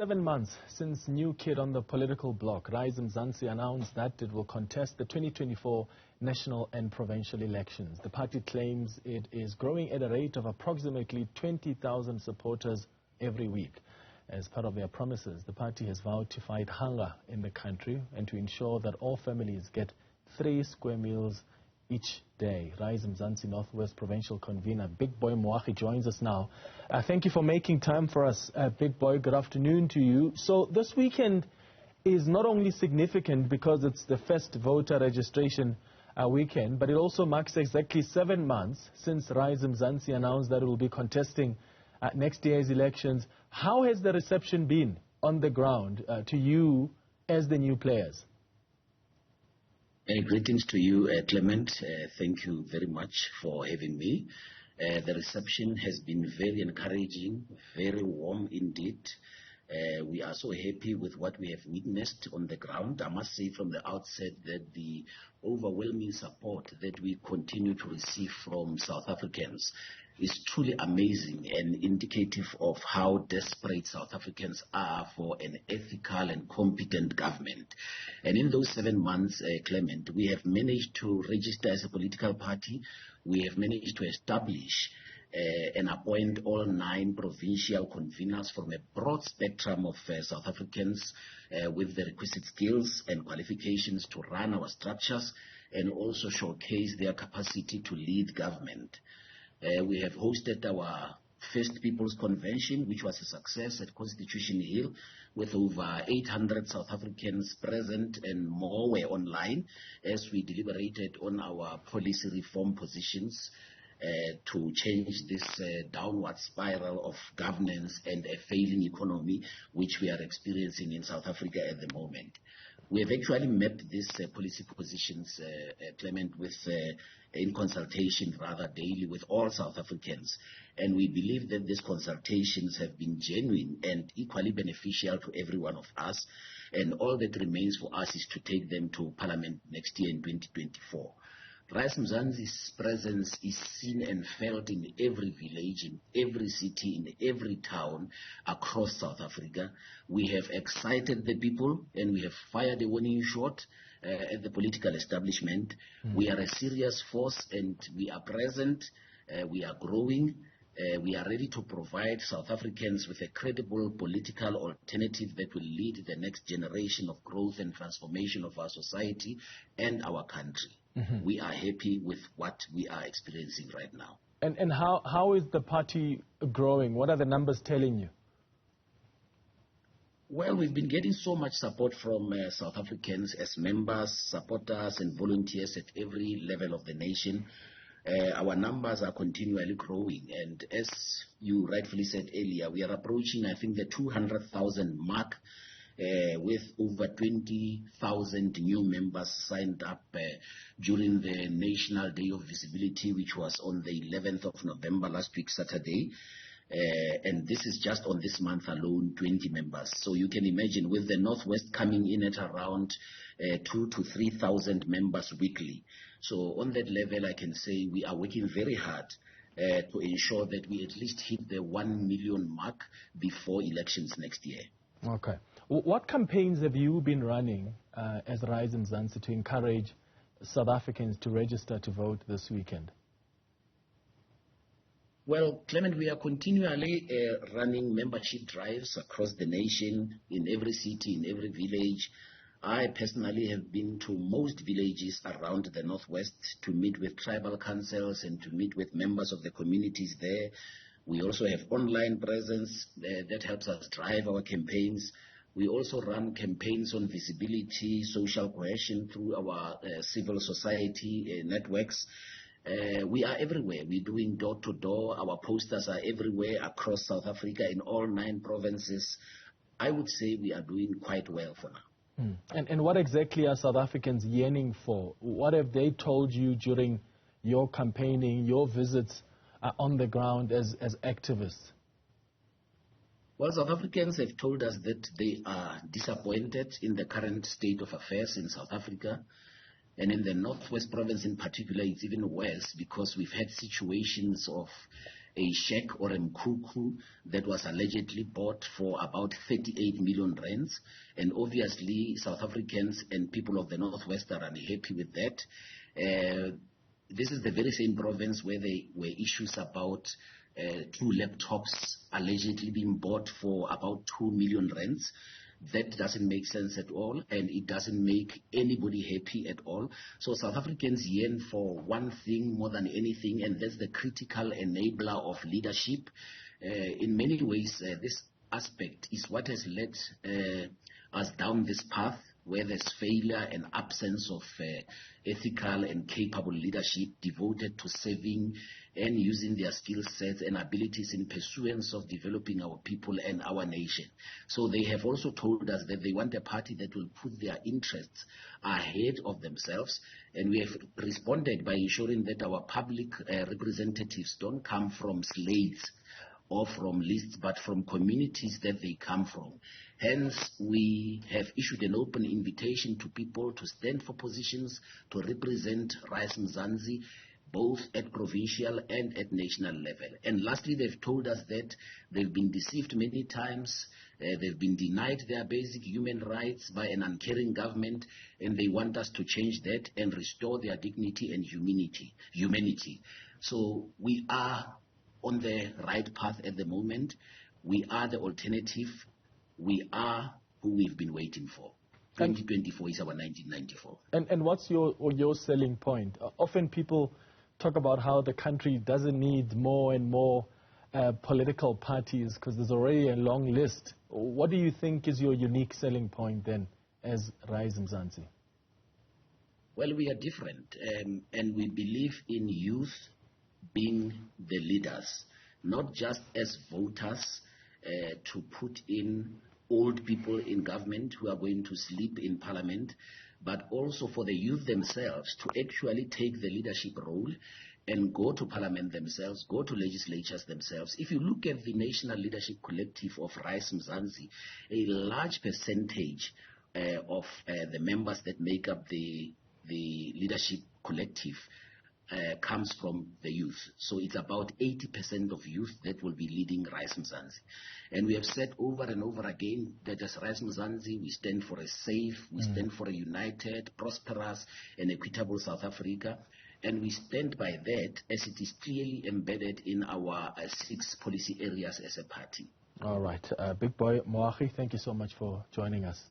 7 months since new kid on the political bloc, Rise Mzansi, announced that it will contest the 2024 national and provincial elections. The party claims it is growing at a rate of approximately 20,000 supporters every week. As part of their promises, the party has vowed to fight hunger in the country and to ensure that all families get 3 square meals each day. Rise Mzansi Northwest Provincial Convenor Bigboy Moagi joins us now. Thank you for making time for us, Bigboy. Good afternoon to you. So this weekend is not only significant because it's the first voter registration weekend, but it also marks exactly 7 months since Rise Mzansi announced that it will be contesting next year's elections. How has the reception been on the ground to you as the new players? Greetings to you, Clement. Thank you very much for having me. The reception has been very encouraging, very warm indeed. We are so happy with what we have witnessed on the ground. I must say from the outset that the overwhelming support that we continue to receive from South Africans is truly amazing and indicative of how desperate South Africans are for an ethical and competent government. And in those 7 months, Clement, we have managed to register as a political party. We have managed to establish and appoint all 9 provincial conveners from a broad spectrum of South Africans with the requisite skills and qualifications to run our structures and also showcase their capacity to lead government. We have hosted our first People's Convention, which was a success at Constitution Hill, with over 800 South Africans present and more were online as we deliberated on our policy reform positions to change this downward spiral of governance and a failing economy which we are experiencing in South Africa at the moment. We have actually mapped these policy positions, Clement, in consultation rather daily with all South Africans. And we believe that these consultations have been genuine and equally beneficial to every one of us. And all that remains for us is to take them to Parliament next year in 2024. Rise Mzansi's presence is seen and felt in every village, in every city, in every town across South Africa. We have excited the people and we have fired a warning shot at the political establishment. We are a serious force and we are present, we are growing. We are ready to provide South Africans with a credible political alternative that will lead the next generation of growth and transformation of our society and our country. We are happy with what we are experiencing right now. And how is the party growing? What are the numbers telling you? Well, we've been getting so much support from South Africans as members, supporters and volunteers at every level of the nation. Our numbers are continually growing, and as you rightfully said earlier, we are approaching, I think, the 200,000 mark with over 20,000 new members signed up during the National Day of Visibility, which was on the 11th of November, last week, Saturday. And this is just on this month alone, 20 members. So you can imagine with the Northwest coming in at around 2,000 to 3,000 members weekly. So on that level, I can say we are working very hard to ensure that we at least hit the 1 million mark before elections next year. Okay. What campaigns have you been running as Rise Mzansi to encourage South Africans to register to vote this weekend? Well, Clement, we are continually running membership drives across the nation, in every city, in every village. I personally have been to most villages around the Northwest to meet with tribal councils and to meet with members of the communities there. We also have online presence that helps us drive our campaigns. We also run campaigns on visibility, social cohesion through our civil society networks. We are everywhere. We're doing door-to-door. Our posters are everywhere across South Africa in all 9 provinces. I would say we are doing quite well for now. And what exactly are South Africans yearning for? What have they told you during your campaigning, your visits on the ground as activists? Well, South Africans have told us that they are disappointed in the current state of affairs in South Africa. And in the Northwest province in particular, it's even worse because we've had situations of a shack or a mkuku that was allegedly bought for about 38 million rands. And obviously, South Africans and people of the Northwest are unhappy with that. This is the very same province where there were issues about 2 laptops allegedly being bought for about 2 million rands. That doesn't make sense at all, and it doesn't make anybody happy at all. So South Africans yearn for one thing more than anything, and that's the critical enabler of leadership. In many ways, this aspect is what has led us down this path where there's failure and absence of ethical and capable leadership devoted to serving and using their skill sets and abilities in pursuance of developing our people and our nation. So they have also told us that they want a party that will put their interests ahead of themselves, and we have responded by ensuring that our public representatives don't come from slates or from lists, but from communities that they come from. Hence, we have issued an open invitation to people to stand for positions to represent Rise Mzansi, both at provincial and at national level. And lastly, they've told us that they've been deceived many times, they've been denied their basic human rights by an uncaring government, and they want us to change that and restore their dignity and humanity. So we are on the right path at the moment. We are the alternative. We are who we've been waiting for. 2024 is our 1994. And what's your selling point? Often people talk about how the country doesn't need more and more political parties because there's already a long list. What do you think is your unique selling point then as Rise Mzansi? Well, we are different, and we believe in youth being the leaders, not just as voters to put in old people in government who are going to sleep in parliament, but also for the youth themselves to actually take the leadership role and go to parliament themselves, go to legislatures themselves. If you look at the National Leadership Collective of Rise Mzansi, a large percentage of the members that make up the leadership collective comes from the youth. So it's about 80% of youth that will be leading Rise Mzansi. And we have said over and over again that as Rise Mzansi, we stand for a safe, we stand for a united, prosperous, and equitable South Africa. And we stand by that as it is clearly embedded in our 6 policy areas as a party. All right. Bigboy Moagi, thank you so much for joining us.